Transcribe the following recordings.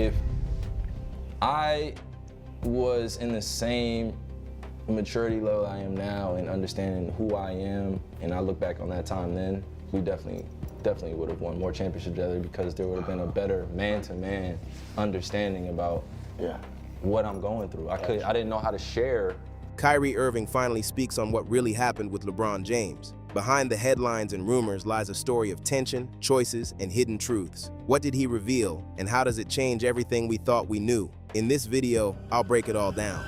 If I was in the same maturity level I am now and understanding who I am, and I look back on that time then, we definitely would have won more championships together because there would have been a better man-to-man understanding about what I'm going through. I didn't know how to share. Kyrie Irving finally speaks on what really happened with LeBron James. Behind the headlines and rumors lies a story of tension, choices, and hidden truths. What did he reveal, and how does it change everything we thought we knew? In this video, I'll break it all down.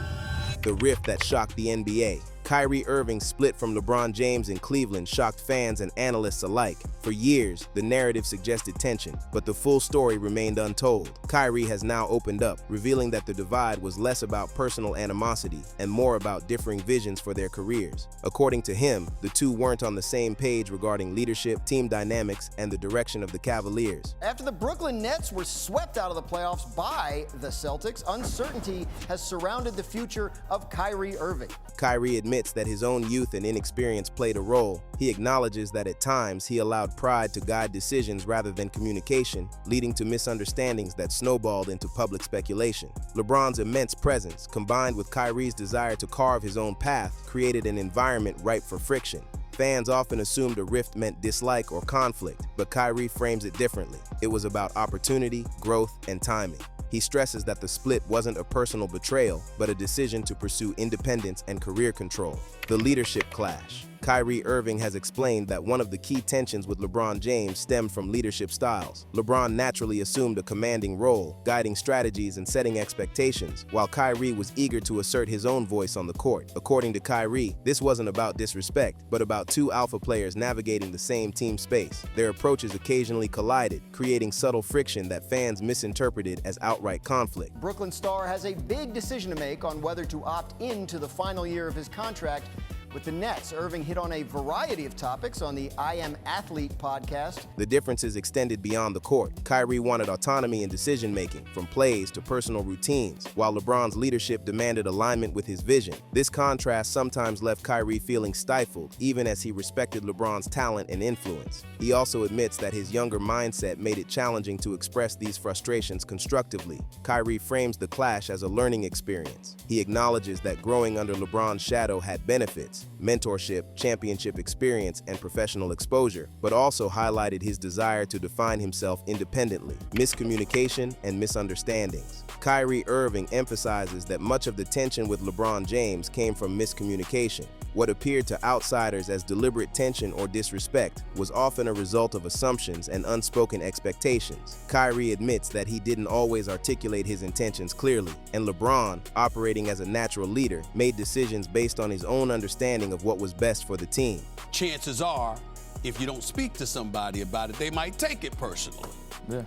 The rift that shocked the NBA. Kyrie Irving's split from LeBron James in Cleveland shocked fans and analysts alike. For years, the narrative suggested tension, but the full story remained untold. Kyrie has now opened up, revealing that the divide was less about personal animosity and more about differing visions for their careers. According to him, the two weren't on the same page regarding leadership, team dynamics, and the direction of the Cavaliers. After the Brooklyn Nets were swept out of the playoffs by the Celtics, uncertainty has surrounded the future of Kyrie Irving. Kyrie admits that his own youth and inexperience played a role. He acknowledges that at times he allowed pride to guide decisions rather than communication, leading to misunderstandings that snowballed into public speculation. LeBron's immense presence, combined with Kyrie's desire to carve his own path, created an environment ripe for friction. Fans often assumed a rift meant dislike or conflict, but Kyrie frames it differently. It was about opportunity, growth, and timing. He stresses that the split wasn't a personal betrayal, but a decision to pursue independence and career control. The leadership clash. Kyrie Irving has explained that one of the key tensions with LeBron James stemmed from leadership styles. LeBron naturally assumed a commanding role, guiding strategies and setting expectations, while Kyrie was eager to assert his own voice on the court. According to Kyrie, this wasn't about disrespect, but about two alpha players navigating the same team space. Their approaches occasionally collided, creating subtle friction that fans misinterpreted as outright conflict. Brooklyn star has a big decision to make on whether to opt into the final year of his contract with the Nets. Irving hit on a variety of topics on the I Am Athlete podcast. The differences extended beyond the court. Kyrie wanted autonomy in decision-making, from plays to personal routines, while LeBron's leadership demanded alignment with his vision. This contrast sometimes left Kyrie feeling stifled, even as he respected LeBron's talent and influence. He also admits that his younger mindset made it challenging to express these frustrations constructively. Kyrie frames the clash as a learning experience. He acknowledges that growing under LeBron's shadow had benefits: mentorship, championship experience, and professional exposure, but also highlighted his desire to define himself independently. Miscommunication and misunderstandings. Kyrie Irving emphasizes that much of the tension with LeBron James came from miscommunication. What appeared to outsiders as deliberate tension or disrespect was often a result of assumptions and unspoken expectations. Kyrie admits that he didn't always articulate his intentions clearly, and LeBron, operating as a natural leader, made decisions based on his own understanding of what was best for the team. Chances are, if you don't speak to somebody about it, they might take it personally. Yeah.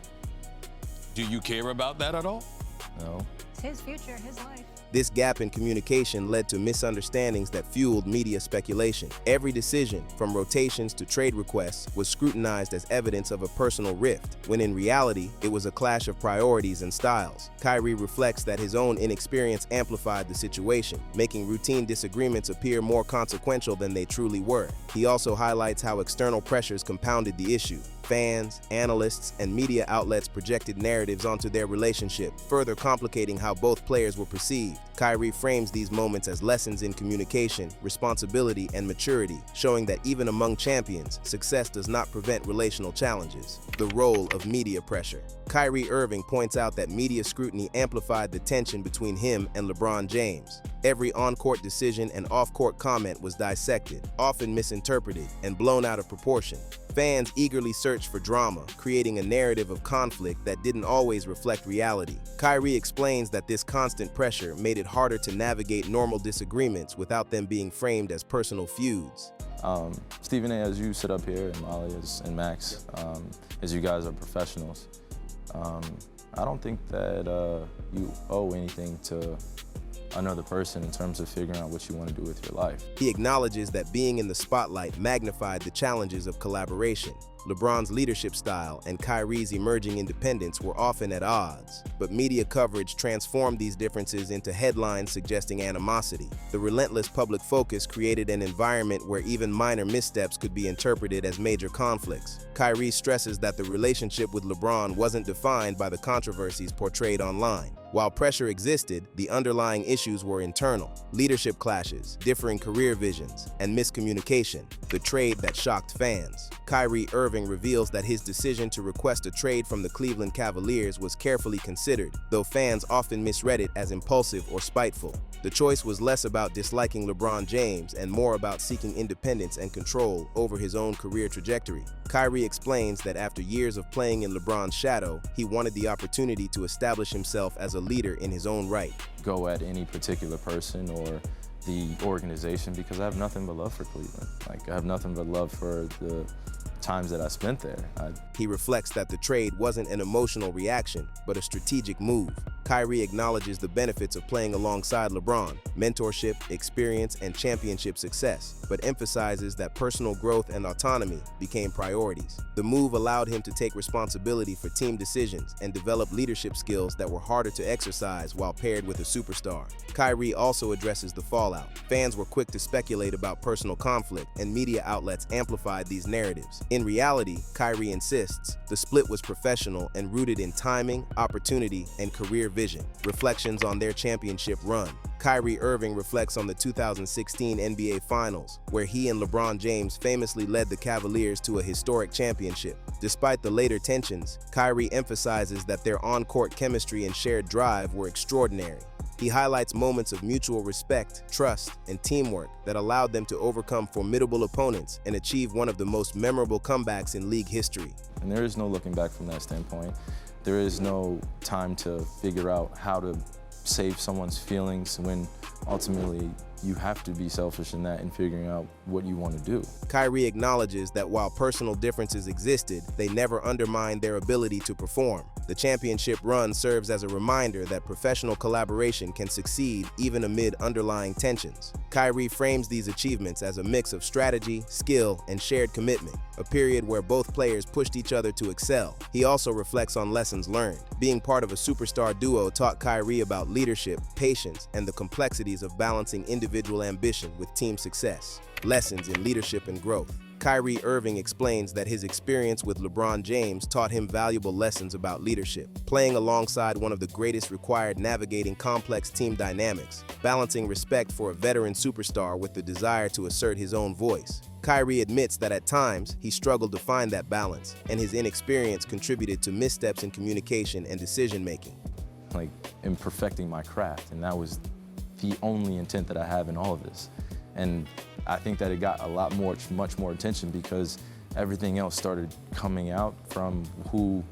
Do you care about that at all? No. It's his future, his life. This gap in communication led to misunderstandings that fueled media speculation. Every decision, from rotations to trade requests, was scrutinized as evidence of a personal rift, when in reality, it was a clash of priorities and styles. Kyrie reflects that his own inexperience amplified the situation, making routine disagreements appear more consequential than they truly were. He also highlights how external pressures compounded the issue. Fans, analysts, and media outlets projected narratives onto their relationship, further complicating how both players were perceived. Kyrie frames these moments as lessons in communication, responsibility, and maturity, showing that even among champions, success does not prevent relational challenges. The role of media pressure. Kyrie Irving points out that media scrutiny amplified the tension between him and LeBron James. Every on-court decision and off-court comment was dissected, often misinterpreted, and blown out of proportion. Fans eagerly searched for drama, creating a narrative of conflict that didn't always reflect reality. Kyrie explains that this constant pressure made it harder to navigate normal disagreements without them being framed as personal feuds. Stephen A., as you sit up here, and Molly and Max, as you guys are professionals, I don't think that you owe anything to another person in terms of figuring out what you want to do with your life. He acknowledges that being in the spotlight magnified the challenges of collaboration. LeBron's leadership style and Kyrie's emerging independence were often at odds, but media coverage transformed these differences into headlines suggesting animosity. The relentless public focus created an environment where even minor missteps could be interpreted as major conflicts. Kyrie stresses that the relationship with LeBron wasn't defined by the controversies portrayed online. While pressure existed, the underlying issues were internal: leadership clashes, differing career visions, and miscommunication, the trade that shocked fans. Kyrie Irving reveals that his decision to request a trade from the Cleveland Cavaliers was carefully considered, though fans often misread it as impulsive or spiteful. The choice was less about disliking LeBron James and more about seeking independence and control over his own career trajectory. Kyrie explains that after years of playing in LeBron's shadow, he wanted the opportunity to establish himself as a leader in his own right. Go at any particular person or the organization because I have nothing but love for Cleveland. Like, I have nothing but love for the times that I spent there. He reflects that the trade wasn't an emotional reaction, but a strategic move. Kyrie acknowledges the benefits of playing alongside LeBron: mentorship, experience, and championship success, but emphasizes that personal growth and autonomy became priorities. The move allowed him to take responsibility for team decisions and develop leadership skills that were harder to exercise while paired with a superstar. Kyrie also addresses the fallout. Fans were quick to speculate about personal conflict, and media outlets amplified these narratives. In reality, Kyrie insists the split was professional and rooted in timing, opportunity, and career vision. Reflections on their championship run. Kyrie Irving reflects on the 2016 NBA Finals, where he and LeBron James famously led the Cavaliers to a historic championship. Despite the later tensions, Kyrie emphasizes that their on-court chemistry and shared drive were extraordinary. He highlights moments of mutual respect, trust, and teamwork that allowed them to overcome formidable opponents and achieve one of the most memorable comebacks in league history. And there is no looking back from that standpoint. There is no time to figure out how to save someone's feelings when ultimately you have to be selfish in that and figuring out what you want to do. Kyrie acknowledges that while personal differences existed, they never undermined their ability to perform. The championship run serves as a reminder that professional collaboration can succeed even amid underlying tensions. Kyrie frames these achievements as a mix of strategy, skill, and shared commitment, a period where both players pushed each other to excel. He also reflects on lessons learned. Being part of a superstar duo taught Kyrie about leadership, patience, and the complexities of balancing individual ambition with team success. Lessons in leadership and growth. Kyrie Irving explains that his experience with LeBron James taught him valuable lessons about leadership. Playing alongside one of the greatest required navigating complex team dynamics, balancing respect for a veteran superstar with the desire to assert his own voice. Kyrie admits that at times he struggled to find that balance, and his inexperience contributed to missteps in communication and decision-making. Like, in perfecting my craft, and that was the only intent that I have in all of this. And I think that it got much more attention because everything else started coming out from who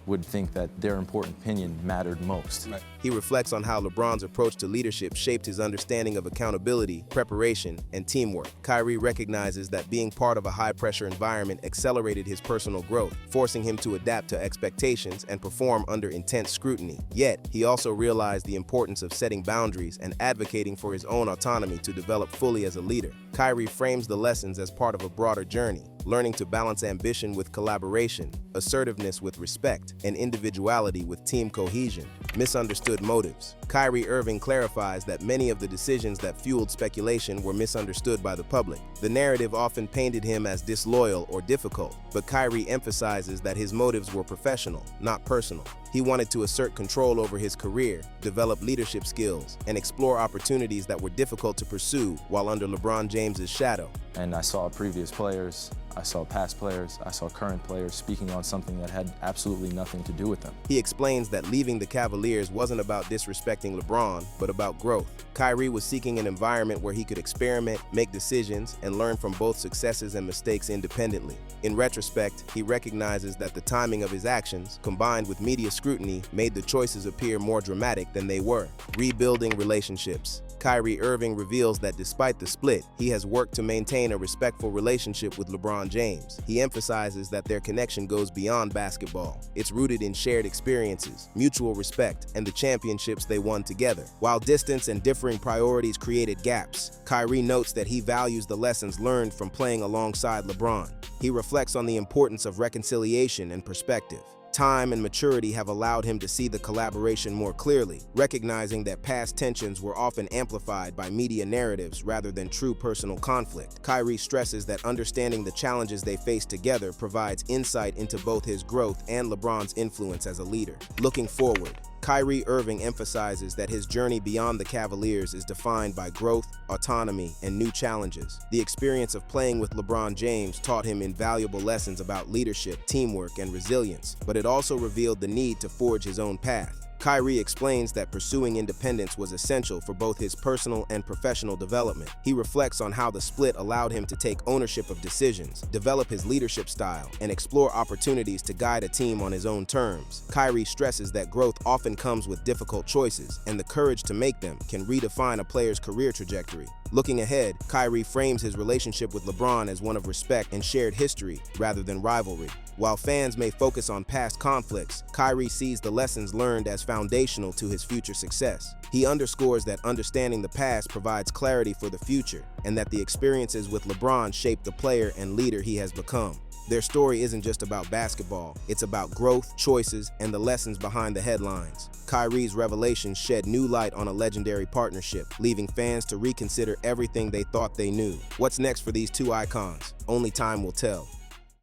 would think that their important opinion mattered most. Right. He reflects on how LeBron's approach to leadership shaped his understanding of accountability, preparation, and teamwork. Kyrie recognizes that being part of a high-pressure environment accelerated his personal growth, forcing him to adapt to expectations and perform under intense scrutiny. Yet, he also realized the importance of setting boundaries and advocating for his own autonomy to develop fully as a leader. Kyrie frames the lessons as part of a broader journey, learning to balance ambition with collaboration, assertiveness with respect, and individuality with team cohesion. Misunderstood motives. Kyrie Irving clarifies that many of the decisions that fueled speculation were misunderstood by the public. The narrative often painted him as disloyal or difficult, but Kyrie emphasizes that his motives were professional, not personal. He wanted to assert control over his career, develop leadership skills, and explore opportunities that were difficult to pursue while under LeBron James's shadow. And I saw previous players, I saw past players, I saw current players speaking on something that had absolutely nothing to do with them. He explains that leaving the Cavaliers wasn't about disrespecting LeBron, but about growth. Kyrie was seeking an environment where he could experiment, make decisions, and learn from both successes and mistakes independently. In retrospect, he recognizes that the timing of his actions, combined with media scrutiny, made the choices appear more dramatic than they were. Rebuilding relationships. Kyrie Irving reveals that despite the split, he has worked to maintain a respectful relationship with LeBron James. He emphasizes that their connection goes beyond basketball. It's rooted in shared experiences, mutual respect, and the championships they won won together. While distance and differing priorities created gaps, Kyrie notes that he values the lessons learned from playing alongside LeBron. He reflects on the importance of reconciliation and perspective. Time and maturity have allowed him to see the collaboration more clearly, recognizing that past tensions were often amplified by media narratives rather than true personal conflict. Kyrie stresses that understanding the challenges they face together provides insight into both his growth and LeBron's influence as a leader. Looking forward, Kyrie Irving emphasizes that his journey beyond the Cavaliers is defined by growth, autonomy, and new challenges. The experience of playing with LeBron James taught him invaluable lessons about leadership, teamwork, and resilience, but it also revealed the need to forge his own path. Kyrie explains that pursuing independence was essential for both his personal and professional development. He reflects on how the split allowed him to take ownership of decisions, develop his leadership style, and explore opportunities to guide a team on his own terms. Kyrie stresses that growth often comes with difficult choices, and the courage to make them can redefine a player's career trajectory. Looking ahead, Kyrie frames his relationship with LeBron as one of respect and shared history rather than rivalry. While fans may focus on past conflicts, Kyrie sees the lessons learned as foundational to his future success. He underscores that understanding the past provides clarity for the future, and that the experiences with LeBron shape the player and leader he has become. Their story isn't just about basketball, it's about growth, choices, and the lessons behind the headlines. Kyrie's revelations shed new light on a legendary partnership, leaving fans to reconsider everything they thought they knew. What's next for these two icons? Only time will tell.